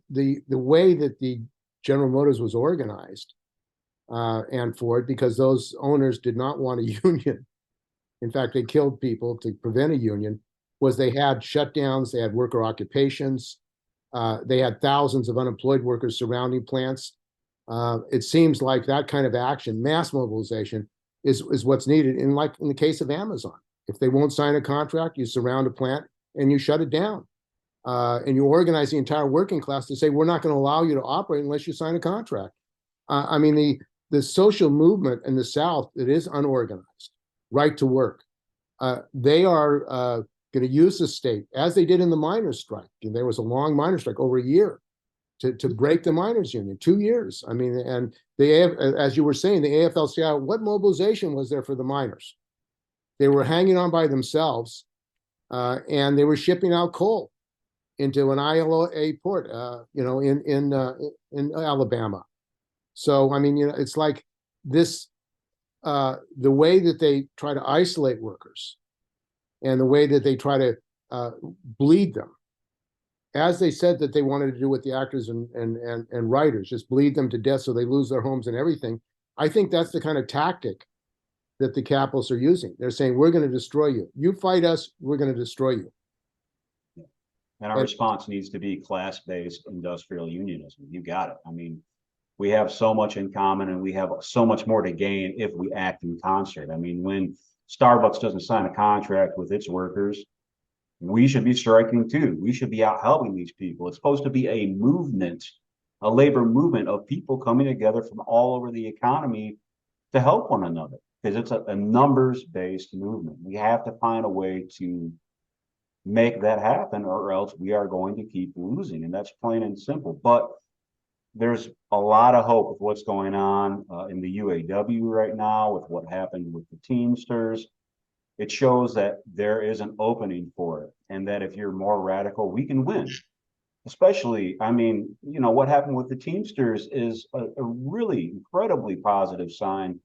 the way that the General Motors was organized, and Ford, because those owners did not want a union. In fact, they killed people to prevent a union, was they had shutdowns, they had worker occupations, they had thousands of unemployed workers surrounding plants. It seems like that kind of action, mass mobilization, is what's needed. In the case of Amazon, if they won't sign a contract, you surround a plant and you shut it down. And you organize the entire working class to say, we're not going to allow you to operate unless you sign a contract. I mean, the social movement in the South that is unorganized, right to work, they are going to use the state, as they did in the miners' strike. And there was a long miners' strike, over a year, to break the miners' union, 2 years. I mean, and as you were saying, the AFL-CIO, what mobilization was there for the miners? They were hanging on by themselves, and they were shipping out coal into an ILA port, in Alabama. So, I mean, it's like this, the way that they try to isolate workers and the way that they try to bleed them, as they said that they wanted to do with the actors and writers, just bleed them to death so they lose their homes and everything. I think that's the kind of tactic that the capitalists are using. They're saying, we're going to destroy you. You fight us, we're going to destroy you. And our response needs to be class-based industrial unionism. You got it. I mean, we have so much in common and we have so much more to gain if we act in concert. I mean, when Starbucks doesn't sign a contract with its workers, we should be striking too. We should be out helping these people. It's supposed to be a movement, a labor movement of people coming together from all over the economy to help one another, because it's a numbers-based movement. We have to find a way to make that happen, or else we are going to keep losing, and that's plain and simple. But there's a lot of hope with what's going on in the UAW right now, with what happened with the Teamsters. It shows that there is an opening for it, and that if you're more radical, we can win. Especially, I mean, you know, what happened with the Teamsters is a really incredibly positive sign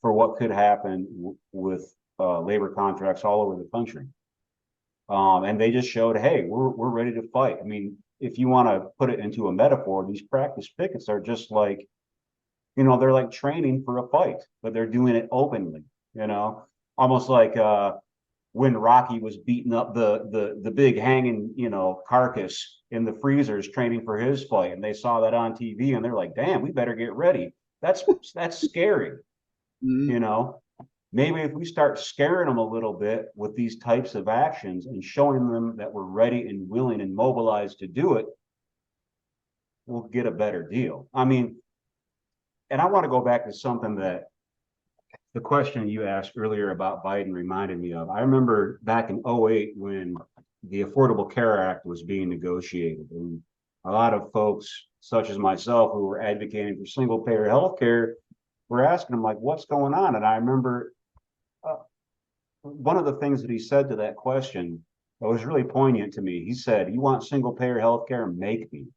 for what could happen with labor contracts all over the country. And they just showed, hey, we're ready to fight. I mean, if you want to put it into a metaphor, these practice pickets are just like, you know, they're like training for a fight, but they're doing it openly, you know, almost like when Rocky was beating up the big hanging, you know, carcass in the freezers training for his fight. And they saw that on TV and they're like, damn, we better get ready. That's scary, you know. Maybe if we start scaring them a little bit with these types of actions and showing them that we're ready and willing and mobilized to do it, we'll get a better deal. I mean, and I want to go back to something that the question you asked earlier about Biden reminded me of. I remember back in 2008 when the Affordable Care Act was being negotiated, and a lot of folks, such as myself, who were advocating for single payer health care, were asking him, like, what's going on? And I remember one of the things that he said to that question that was really poignant to me. He said, you want single payer healthcare? Make me.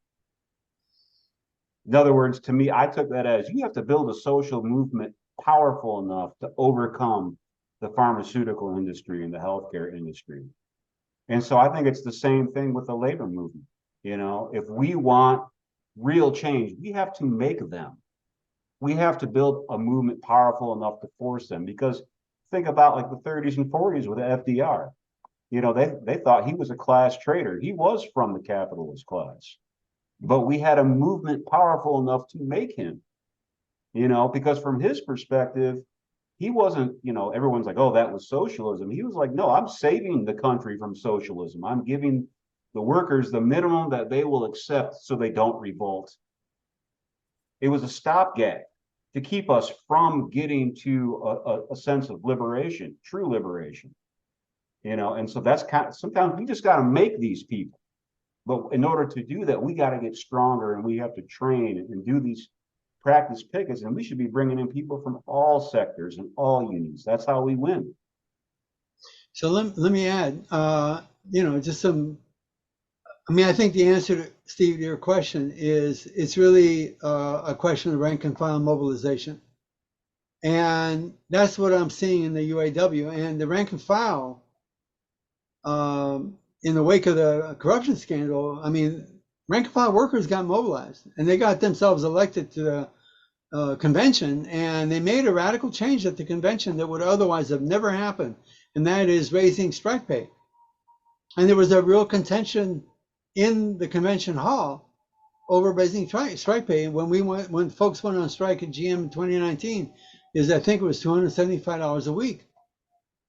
In other words, to me, I took that as you have to build a social movement powerful enough to overcome the pharmaceutical industry and the healthcare industry. And so I think it's the same thing with the labor movement. You know, if we want real change, we have to make them. We have to build a movement powerful enough to force them, because think about like the 30s and 40s with FDR. You know, they thought he was a class traitor. He was from the capitalist class, but we had a movement powerful enough to make him, you know, because from his perspective, he wasn't, you know, everyone's like, oh, that was socialism. He was like, no, I'm saving the country from socialism. I'm giving the workers the minimum that they will accept so they don't revolt. It was a stopgap to keep us from getting to a sense of liberation, true liberation, you know. And so that's kind of, sometimes we just got to make these people, but in order to do that, we got to get stronger, and we have to train and do these practice pickets, and we should be bringing in people from all sectors and all unions. That's how we win. So let me add, you know, just some, I mean, I think the answer to, Steve, to your question is it's really a question of rank and file mobilization. And that's what I'm seeing in the UAW. And the rank and file, in the wake of the corruption scandal, I mean, rank and file workers got mobilized, and they got themselves elected to the convention, and they made a radical change at the convention that would otherwise have never happened, and that is raising strike pay. And there was a real contention in the convention hall over raising strike pay. When folks went on strike at GM in 2019, I think it was $275 a week,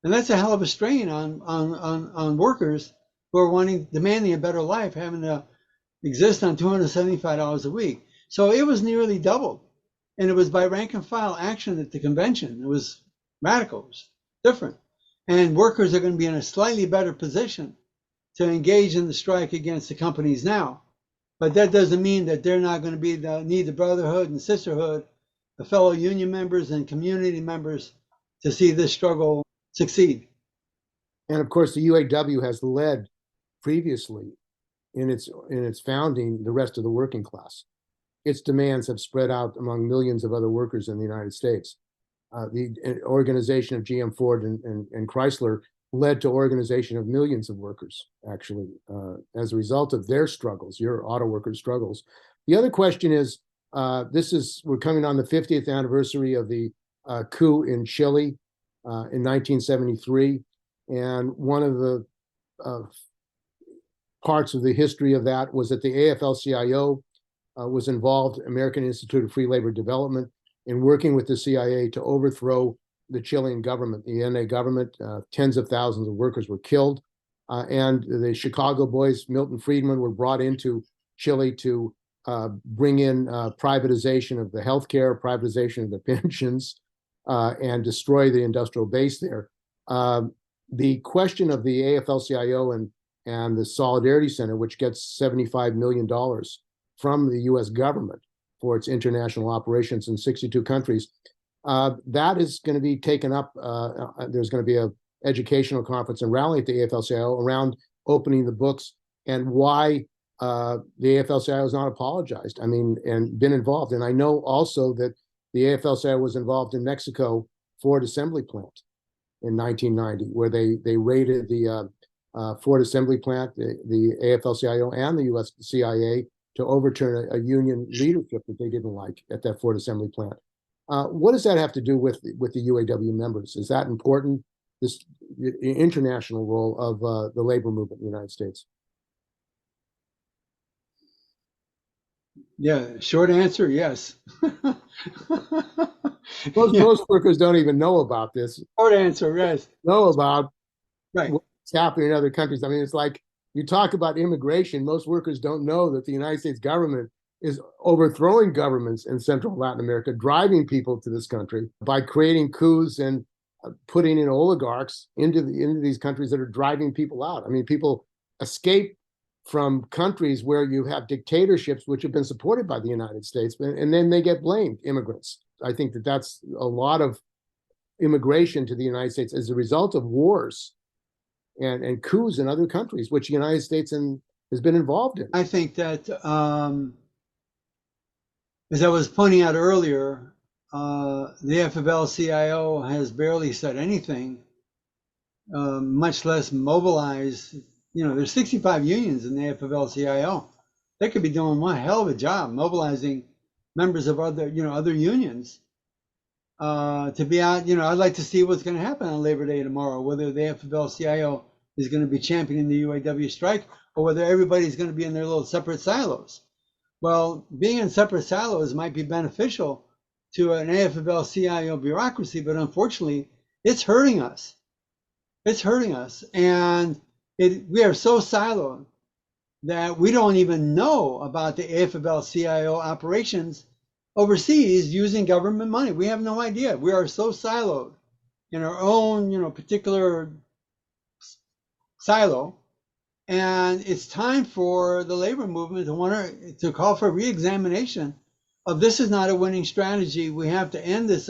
and that's a hell of a strain on workers who are demanding a better life, having to exist on $275 a week. So it was nearly doubled, and it was by rank and file action at the convention. It was radical, it was different, and workers are going to be in a slightly better position to engage in the strike against the companies now. But that doesn't mean that they're not going to need the brotherhood and sisterhood, the fellow union members and community members, to see this struggle succeed. And of course, the UAW has led previously in its founding the rest of the working class. Its demands have spread out among millions of other workers in the United States. The organization of GM, Ford, and Chrysler led to organization of millions of workers, actually, as a result of their struggles, your auto workers' struggles. The other question is, we're coming on the 50th anniversary of the coup in Chile in 1973. And one of the parts of the history of that was that the AFL-CIO was involved, American Institute of Free Labor Development, in working with the CIA to overthrow the Chilean government, the NA government. Tens of thousands of workers were killed. And the Chicago boys, Milton Friedman, were brought into Chile to bring in privatization of the healthcare, privatization of the pensions, and destroy the industrial base there. The question of the AFL-CIO and the Solidarity Center, which gets $75 million from the US government for its international operations in 62 countries, that is going to be taken up. There's going to be an educational conference and rally at the AFL-CIO around opening the books and why the AFL-CIO has not apologized. I mean, and been involved. And I know also that the AFL-CIO was involved in Mexico Ford assembly plant in 1990, where they raided the Ford assembly plant, the AFL-CIO and the US CIA, to overturn a union leadership that they didn't like at that Ford assembly plant. What does that have to do with the UAW members? Is that important, this international role of the labor movement in the United States? Yeah, short answer, yes. Most workers don't even know about this. Short answer, yes. Know about Right. what's happening in other countries. I mean, it's like you talk about immigration. Most workers don't know that the United States government is overthrowing governments in Central Latin America, driving people to this country by creating coups and putting in oligarchs into these countries that are driving people out. I mean, people escape from countries where you have dictatorships which have been supported by the United States, and then they get blamed, immigrants. I think that that's a lot of immigration to the United States as a result of wars and coups in other countries, which the United States has been involved in. I think that, as I was pointing out earlier, the AFL-CIO has barely said anything, much less mobilized. You know, there's 65 unions in the AFL-CIO. They could be doing one hell of a job mobilizing members of other unions to be out. You know, I'd like to see what's going to happen on Labor Day tomorrow, whether the AFL-CIO is going to be championing the UAW strike or whether everybody's going to be in their little separate silos. Well, being in separate silos might be beneficial to an AFL-CIO bureaucracy, but unfortunately, it's hurting us. It's hurting us. And we are so siloed that we don't even know about the AFL-CIO operations overseas using government money. We have no idea. We are so siloed in our own, particular silo. And it's time for the labor movement to call for re-examination of this is not a winning strategy. We have to end this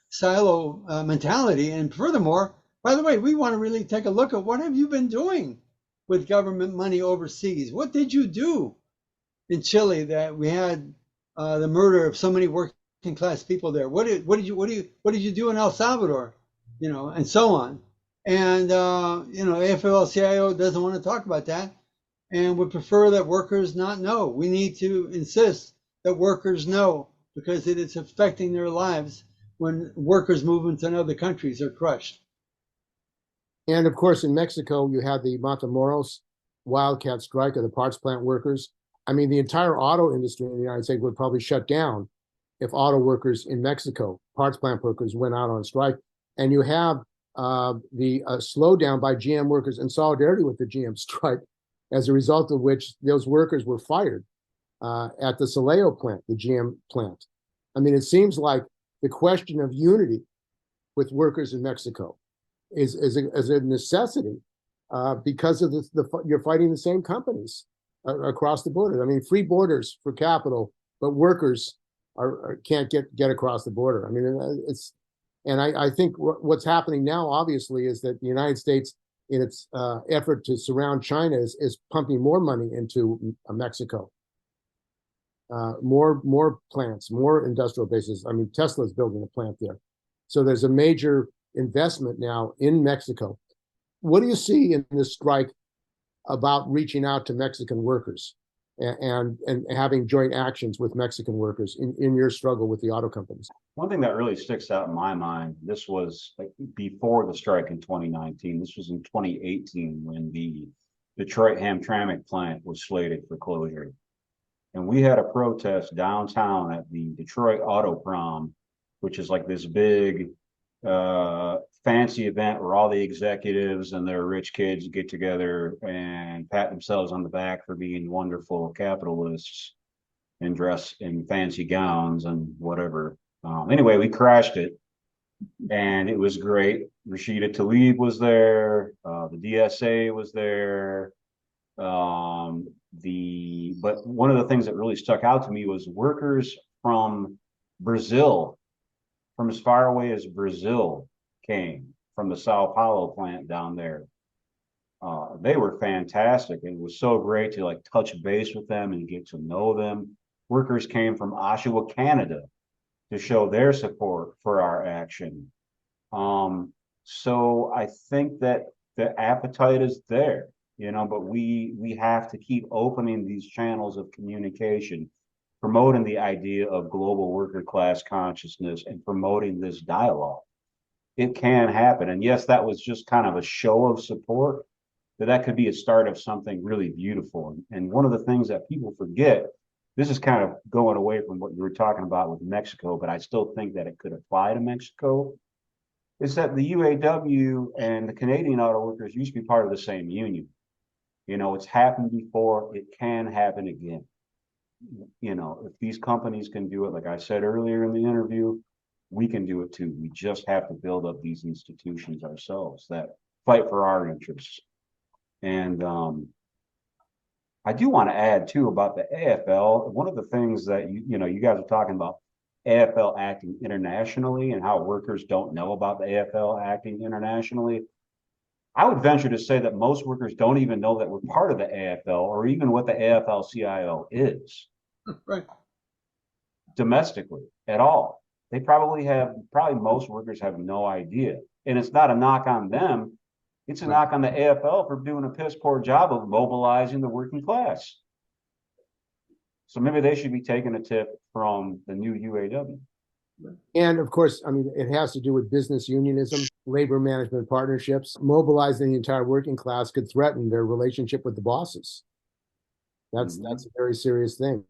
silo mentality. And furthermore, by the way, we want to really take a look at what have you been doing with government money overseas? What did you do in Chile that we had the murder of so many working class people there? What did you do in El Salvador? And so on. And AFL-CIO doesn't want to talk about that, and would prefer that workers not know. We need to insist that workers know, because it is affecting their lives when workers' movements in other countries are crushed. And of course, in Mexico, you had the Matamoros wildcat strike of the parts plant workers. I mean, the entire auto industry in the United States would probably shut down if auto workers in Mexico, parts plant workers, went out on strike. And you have the slowdown by GM workers in solidarity with the GM strike, as a result of which those workers were fired at the Silao plant, the GM plant. I mean, it seems like the question of unity with workers in Mexico is a necessity because of you're fighting the same companies across the border. I mean, free borders for capital, but workers can't get across the border. I mean, I think what's happening now, obviously, is that the United States, in its effort to surround China, is pumping more money into Mexico. More plants, more industrial bases. I mean, Tesla's building a plant there. So there's a major investment now in Mexico what do you see in this strike about reaching out to Mexican workers and having joint actions with Mexican workers in your struggle with the auto companies? One thing that really sticks out in my mind, this was like before the strike in 2019. This was in 2018 when the Detroit Hamtramck plant was slated for closure. And we had a protest downtown at the Detroit Auto Prom, which is like this big fancy event where all the executives and their rich kids get together and pat themselves on the back for being wonderful capitalists and dress in fancy gowns and whatever. Anyway, we crashed it and it was great. Rashida Tlaib was there. The DSA was there. But one of the things that really stuck out to me was workers from Brazil, from as far away as Brazil, came from the Sao Paulo plant down there. They were fantastic. It was so great to like touch base with them and get to know them. Workers came from Oshawa, Canada, to show their support for our action. So I think that the appetite is there, but we have to keep opening these channels of communication, promoting the idea of global worker class consciousness and promoting this dialogue. It can happen. And yes, that was just kind of a show of support, but that could be a start of something really beautiful. And one of the things that people forget, this is kind of going away from what you were talking about with Mexico, but I still think that it could apply to Mexico, is that the UAW and the Canadian auto workers used to be part of the same union. It's happened before, it can happen again. If these companies can do it, like I said earlier in the interview, we can do it too. We just have to build up these institutions ourselves that fight for our interests. And I do want to add too about the AFL. One of the things that you guys are talking about, AFL acting internationally and how workers don't know about the AFL acting internationally. I would venture to say that most workers don't even know that we're part of the AFL or even what the AFL-CIO is. Right. Domestically at all. Probably most workers have no idea. And it's not a knock on them. It's a knock on the AFL for doing a piss poor job of mobilizing the working class. So maybe they should be taking a tip from the new UAW. And of course, it has to do with business unionism, labor management partnerships. Mobilizing the entire working class could threaten their relationship with the bosses. That's a very serious thing.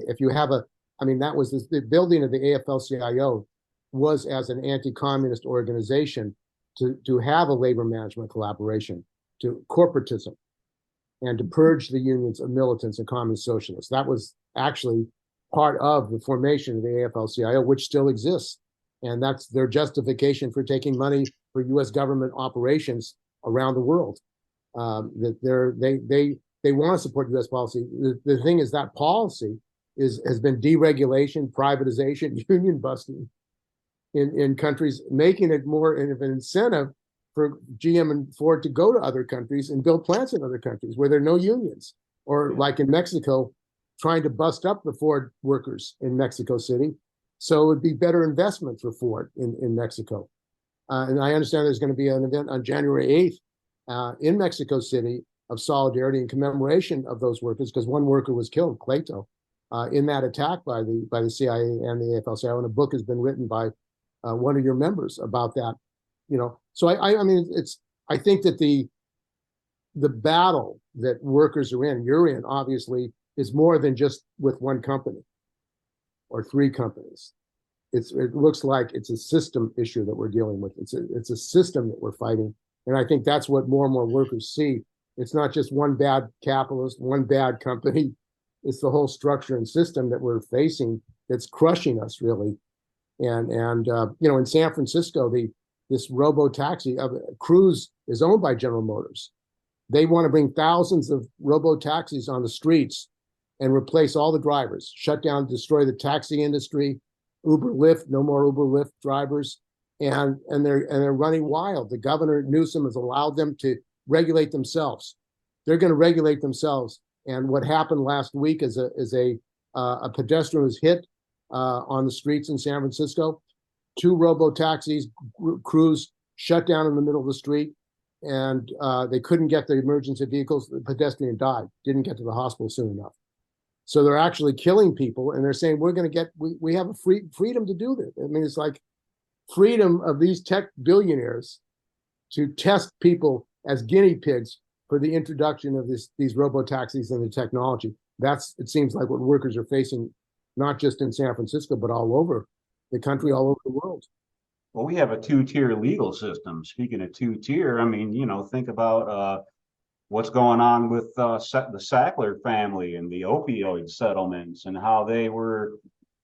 If you have that was the building of the AFL-CIO was as an anti-communist organization to have a labor management collaboration, to corporatism, and to purge the unions of militants and communist socialists. That was actually part of the formation of the AFL-CIO, which still exists. And that's their justification for taking money for U.S. government operations around the world. That they want to support U.S. policy. The thing is that policy has been deregulation, privatization, union busting in countries, making it more of an incentive for GM and Ford to go to other countries and build plants in other countries where there are no unions, or like in Mexico, trying to bust up the Ford workers in Mexico City. So it would be better investment for Ford in Mexico. And I understand there's going to be an event on January 8th in Mexico City of solidarity and commemoration of those workers, because one worker was killed, Cleto, in that attack by the CIA and the AFL-CIO. And a book has been written by one of your members about that. So I think that the battle that workers are in, you're in, obviously, is more than just with one company or three companies. It looks like it's a system issue that we're dealing with. It's a system that we're fighting. And I think that's what more and more workers see. It's not just one bad capitalist, one bad company. It's the whole structure and system that we're facing that's crushing us, really. And in San Francisco, this robo-taxi Cruise is owned by General Motors. They want to bring thousands of robo-taxis on the streets and replace all the drivers, shut down, destroy the taxi industry, Uber, Lyft, no more Uber, Lyft drivers, and they're running wild. The governor Newsom has allowed them to regulate themselves. They're going to regulate themselves. And what happened last week is a pedestrian was hit on the streets in San Francisco. Two robo taxis, Cruise, shut down in the middle of the street. and they couldn't get the emergency vehicles. The pedestrian died, didn't get to the hospital soon enough. So they're actually killing people, and they're saying we're going to get we have a freedom to do this. I mean, it's like freedom of these tech billionaires to test people as guinea pigs for the introduction of these robo-taxis and the technology. That's, it seems like, what workers are facing, not just in San Francisco, but all over the country, all over the world. Well, we have a two-tier legal system. Speaking of two-tier, I mean, think about what's going on with the Sackler family and the opioid settlements and how they were.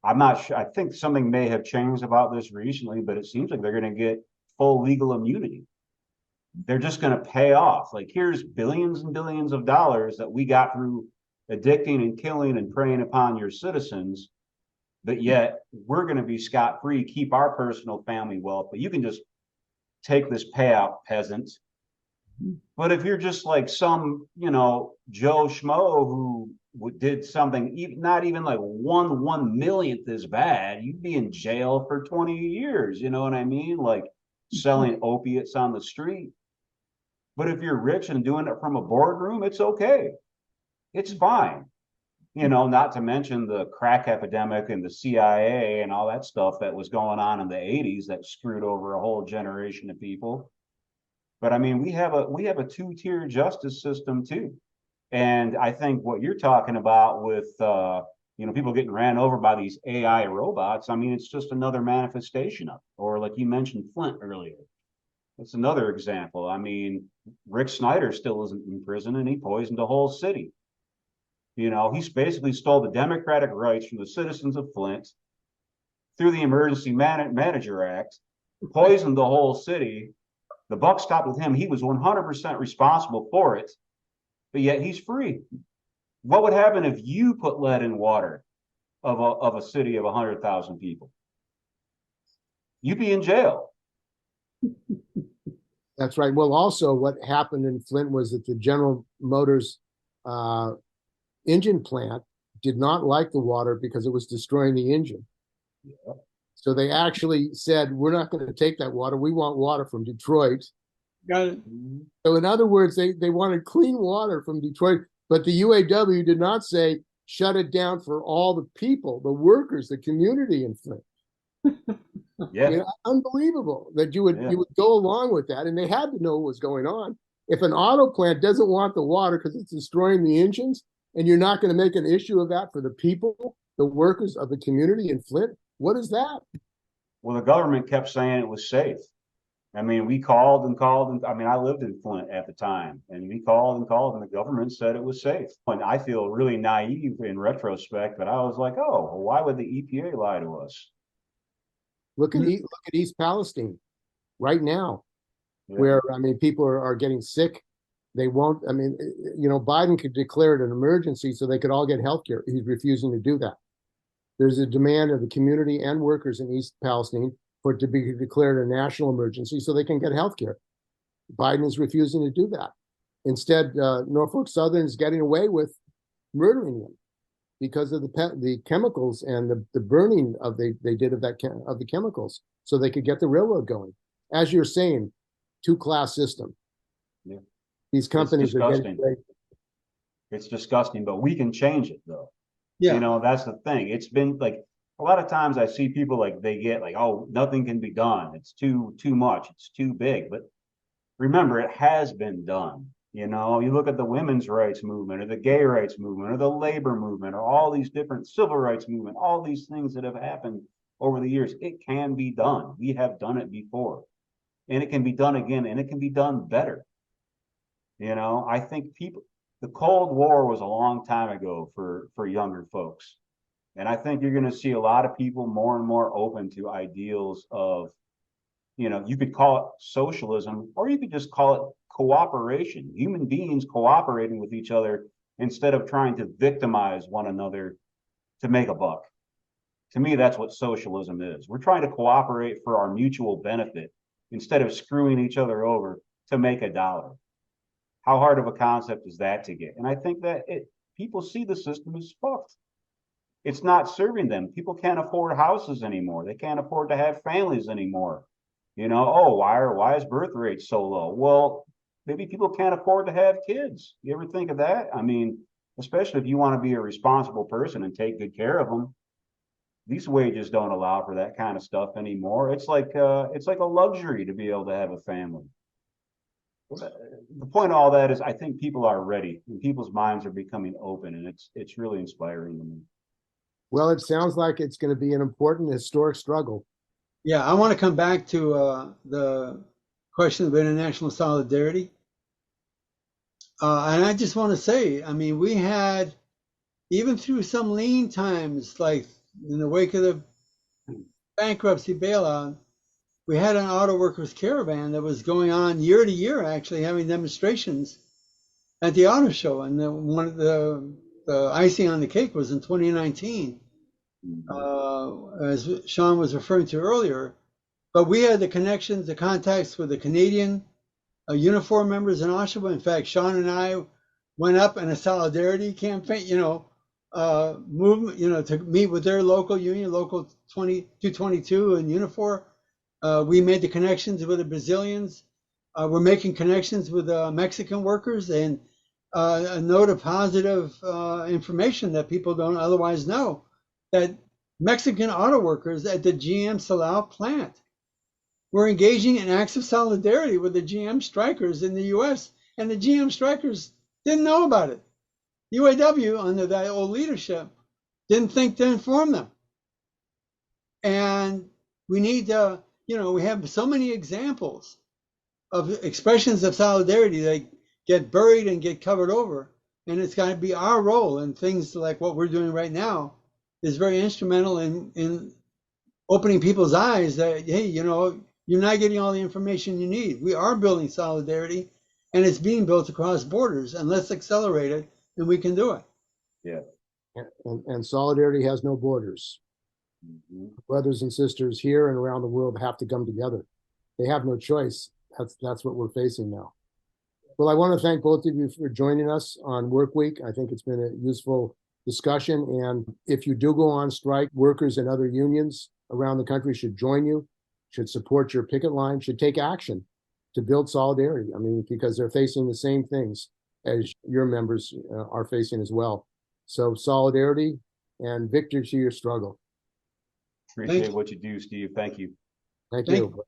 I'm not sure. I think something may have changed about this recently, but it seems like they're going to get full legal immunity. They're just going to pay off. Like, here's billions and billions of dollars that we got through addicting and killing and preying upon your citizens, but yet we're going to be scot-free, keep our personal family wealth, but you can just take this payout, peasant. But if you're just like some, Joe Schmo who did something not even like one millionth as bad, you'd be in jail for 20 years. You know what I mean? Like selling opiates on the street. But if you're rich and doing it from a boardroom, it's okay. It's fine. Not to mention the crack epidemic and the CIA and all that stuff that was going on in the 80s that screwed over a whole generation of people. But I mean, we have a two-tier justice system too. And I think what you're talking about with people getting ran over by these AI robots, I mean, it's just another manifestation of it. Or like you mentioned Flint earlier. It's another example. I mean, Rick Snyder still isn't in prison and he poisoned a whole city. He's basically stole the democratic rights from the citizens of Flint through the Emergency Manager Act, poisoned the whole city. The buck stopped with him. He was 100% responsible for it, but yet he's free. What would happen if you put lead in water of a city of 100,000 people? You'd be in jail. That's right. Well, also what happened in Flint was that the General Motors engine plant did not like the water because it was destroying the engine. Yeah. So they actually said, we're not going to take that water. We want water from Detroit. Got it. So in other words, they wanted clean water from Detroit, but the UAW did not say, shut it down for all the people, the workers, the community in Flint. Yeah, unbelievable that you would go along with that. And they had to know what was going on. If an auto plant doesn't want the water because it's destroying the engines, and you're not going to make an issue of that for the people, the workers of the community in Flint, what is that? Well, the government kept saying it was safe. I mean, we called and called, and I mean, I lived in Flint at the time, and we called and called, and the government said it was safe. And I feel really naive in retrospect, but I was like, oh, well, why would the EPA lie to us? Look at East Palestine right now, where, I mean, people are getting sick. They won't, I mean, Biden could declare it an emergency so they could all get health care. He's refusing to do that. There's a demand of the community and workers in East Palestine for it to be declared a national emergency so they can get health care. Biden is refusing to do that. Instead, Norfolk Southern is getting away with murdering them because of the chemicals and the burning they did of the chemicals so they could get the railroad going. As you're saying, two-class system. Yeah. These companies are getting away. It's disgusting, but we can change it though. Yeah. That's the thing. It's been like a lot of times I see people like they get like, oh, nothing can be done. It's too much. It's too big. But remember, it has been done. You look at the women's rights movement or the gay rights movement or the labor movement or all these different civil rights movement, all these things that have happened over the years. It can be done. We have done it before, and it can be done again, and it can be done better. I think the Cold War was a long time ago for younger folks. And I think you're going to see a lot of people more and more open to ideals of, you could call it socialism, or you could just call it cooperation, human beings cooperating with each other instead of trying to victimize one another to make a buck. To me, that's what socialism is. We're trying to cooperate for our mutual benefit instead of screwing each other over to make a dollar. How hard of a concept is that to get? And I think that people see the system as fucked. It's not serving them. People can't afford houses anymore. They can't afford to have families anymore. Why is birth rate so low? Well, maybe people can't afford to have kids. You ever think of that? I mean, especially if you want to be a responsible person and take good care of them. These wages don't allow for that kind of stuff anymore. It's like a luxury to be able to have a family. The point of all that is I think people are ready and people's minds are becoming open, and it's really inspiring to me. Well, it sounds like it's going to be an important historic struggle. Yeah, I want to come back to the question of international solidarity. And I just want to say, I mean, we had, even through some lean times, like in the wake of the bankruptcy bailout, we had an auto workers caravan that was going on year to year, actually having demonstrations at the auto show. And one of the icing on the cake was in 2019, as Shawn was referring to earlier. But we had the connections, the contacts with the Canadian uniform members in Oshawa. In fact, Shawn and I went up in a solidarity campaign, movement, to meet with their local union, local 222 in Unifor. We made the connections with the Brazilians. We're making connections with Mexican workers, and a note of positive information that people don't otherwise know, that Mexican auto workers at the GM Silao plant were engaging in acts of solidarity with the GM strikers in the US, and the GM strikers didn't know about it. UAW, under that old leadership, didn't think to inform them. And we need to, we have so many examples of expressions of solidarity that get buried and get covered over. And it's got to be our role, and things like what we're doing right now is very instrumental in opening people's eyes that, hey, you're not getting all the information you need. We are building solidarity, and it's being built across borders, and let's accelerate it, and we can do it. Yeah. And solidarity has no borders. Brothers and sisters here and around the world have to come together. They have no choice. That's what we're facing now. Well, I want to thank both of you for joining us on Work Week. I think it's been a useful discussion. And if you do go on strike, workers and other unions around the country should join you, should support your picket line, should take action to build solidarity. I mean, because they're facing the same things as your members are facing as well. So solidarity and victory to your struggle. Appreciate what you do, Steve. Thank you. Thank you.